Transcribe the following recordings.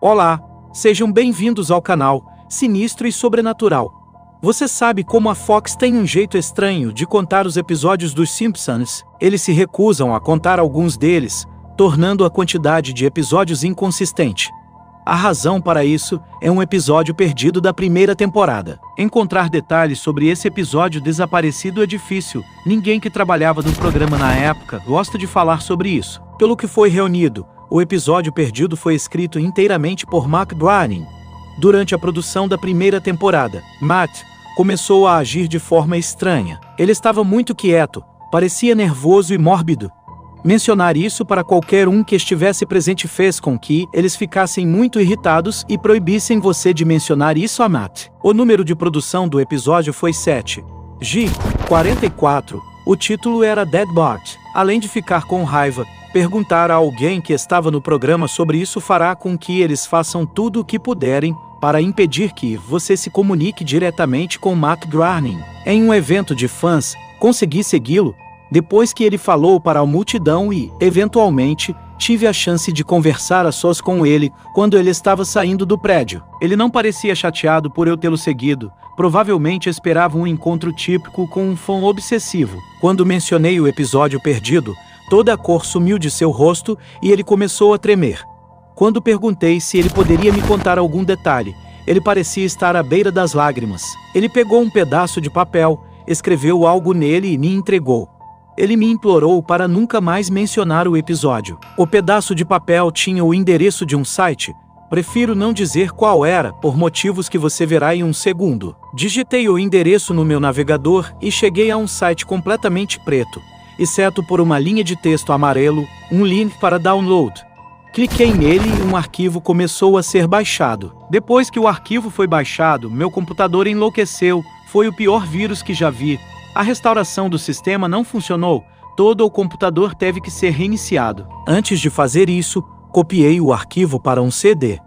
Olá, sejam bem-vindos ao canal Sinistro e Sobrenatural. Você sabe como a Fox tem um jeito estranho de contar os episódios dos Simpsons? Eles se recusam a contar alguns deles, tornando a quantidade de episódios inconsistente. A razão para isso é um episódio perdido da primeira temporada. Encontrar detalhes sobre esse episódio desaparecido é difícil. Ninguém que trabalhava no programa na época gosta de falar sobre isso. Pelo que foi reunido, o episódio perdido foi escrito inteiramente por Matt Groening. Durante a produção da primeira temporada, Matt começou a agir de forma estranha. Ele estava muito quieto, parecia nervoso e mórbido. Mencionar isso para qualquer um que estivesse presente fez com que eles ficassem muito irritados e proibissem você de mencionar isso a Matt. O número de produção do episódio foi 7. 44. O título era Deadbot. Além de ficar com raiva, perguntar a alguém que estava no programa sobre isso fará com que eles façam tudo o que puderem para impedir que você se comunique diretamente com Matt Groening. Em um evento de fãs, consegui segui-lo depois que ele falou para a multidão e, eventualmente, tive a chance de conversar a sós com ele quando ele estava saindo do prédio. Ele não parecia chateado por eu tê-lo seguido, provavelmente esperava um encontro típico com um fã obsessivo. Quando mencionei o episódio perdido, toda a cor sumiu de seu rosto e ele começou a tremer. Quando perguntei se ele poderia me contar algum detalhe, ele parecia estar à beira das lágrimas. Ele pegou um pedaço de papel, escreveu algo nele e me entregou. Ele me implorou para nunca mais mencionar o episódio. O pedaço de papel tinha o endereço de um site. Prefiro não dizer qual era, por motivos que você verá em um segundo. Digitei o endereço no meu navegador e cheguei a um site completamente preto, exceto por uma linha de texto amarelo, um link para download. Cliquei nele e um arquivo começou a ser baixado. Depois que o arquivo foi baixado, meu computador enlouqueceu. Foi o pior vírus que já vi. A restauração do sistema não funcionou. Todo o computador teve que ser reiniciado. Antes de fazer isso, copiei o arquivo para um CD.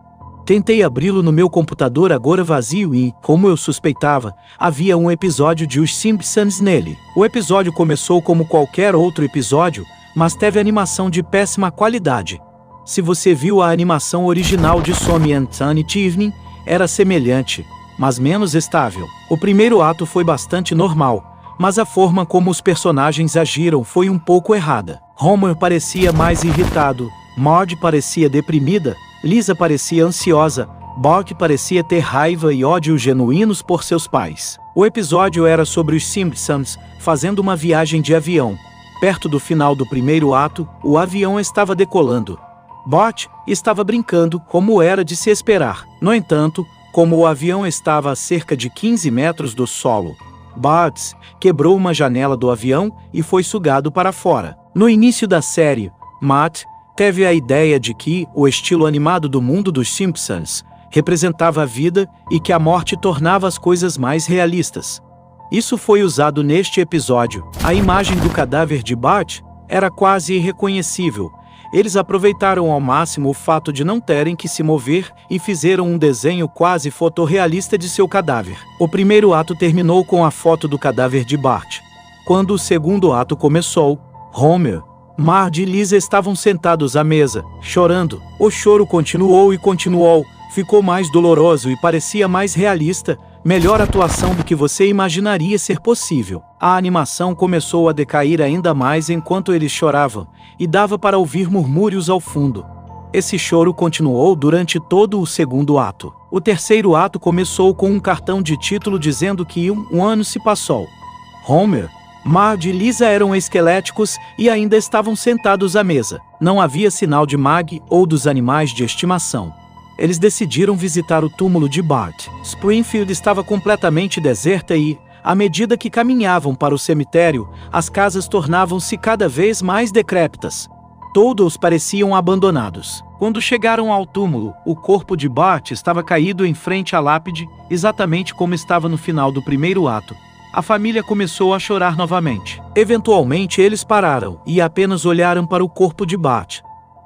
Tentei abri-lo no meu computador agora vazio e, como eu suspeitava, havia um episódio de Os Simpsons nele. O episódio começou como qualquer outro episódio, mas teve animação de péssima qualidade. Se você viu a animação original de Sommy and Sunny Evening, era semelhante, mas menos estável. O primeiro ato foi bastante normal, mas a forma como os personagens agiram foi um pouco errada. Homer parecia mais irritado, Marge parecia deprimida, Lisa parecia ansiosa, Bart parecia ter raiva e ódio genuínos por seus pais. O episódio era sobre os Simpsons fazendo uma viagem de avião. Perto do final do primeiro ato, o avião estava decolando. Bart estava brincando, como era de se esperar. No entanto, como o avião estava a cerca de 15 metros do solo, Bart quebrou uma janela do avião e foi sugado para fora. No início da série, Matt teve a ideia de que o estilo animado do mundo dos Simpsons representava a vida e que a morte tornava as coisas mais realistas. Isso foi usado neste episódio. A imagem do cadáver de Bart era quase irreconhecível. Eles aproveitaram ao máximo o fato de não terem que se mover e fizeram um desenho quase fotorrealista de seu cadáver. O primeiro ato terminou com a foto do cadáver de Bart. Quando o segundo ato começou, Homer, Marge e Lisa estavam sentados à mesa, chorando. O choro continuou e continuou, ficou mais doloroso e parecia mais realista, melhor atuação do que você imaginaria ser possível. A animação começou a decair ainda mais enquanto eles choravam, e dava para ouvir murmúrios ao fundo. Esse choro continuou durante todo o segundo ato. O terceiro ato começou com um cartão de título dizendo que um ano se passou. Homer, Marge e Lisa eram esqueléticos e ainda estavam sentados à mesa. Não havia sinal de Maggie ou dos animais de estimação. Eles decidiram visitar o túmulo de Bart. Springfield estava completamente deserta e, à medida que caminhavam para o cemitério, as casas tornavam-se cada vez mais decrépitas. Todos pareciam abandonados. Quando chegaram ao túmulo, o corpo de Bart estava caído em frente à lápide, exatamente como estava no final do primeiro ato. A família começou a chorar novamente. Eventualmente eles pararam e apenas olharam para o corpo de Bart.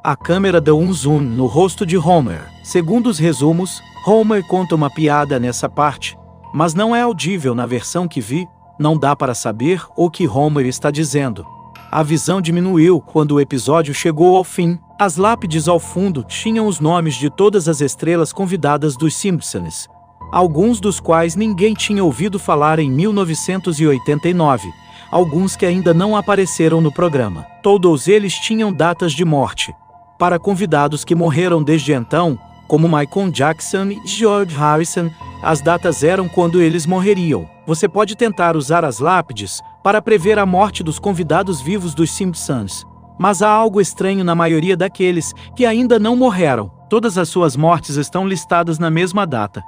A câmera deu um zoom no rosto de Homer. Segundo os resumos, Homer conta uma piada nessa parte, mas não é audível na versão que vi, não dá para saber o que Homer está dizendo. A visão diminuiu quando o episódio chegou ao fim. As lápides ao fundo tinham os nomes de todas as estrelas convidadas dos Simpsons, alguns dos quais ninguém tinha ouvido falar em 1989, alguns que ainda não apareceram no programa. Todos eles tinham datas de morte. Para convidados que morreram desde então, como Michael Jackson e George Harrison, as datas eram quando eles morreriam. Você pode tentar usar as lápides para prever a morte dos convidados vivos dos Simpsons, mas há algo estranho na maioria daqueles que ainda não morreram. Todas as suas mortes estão listadas na mesma data.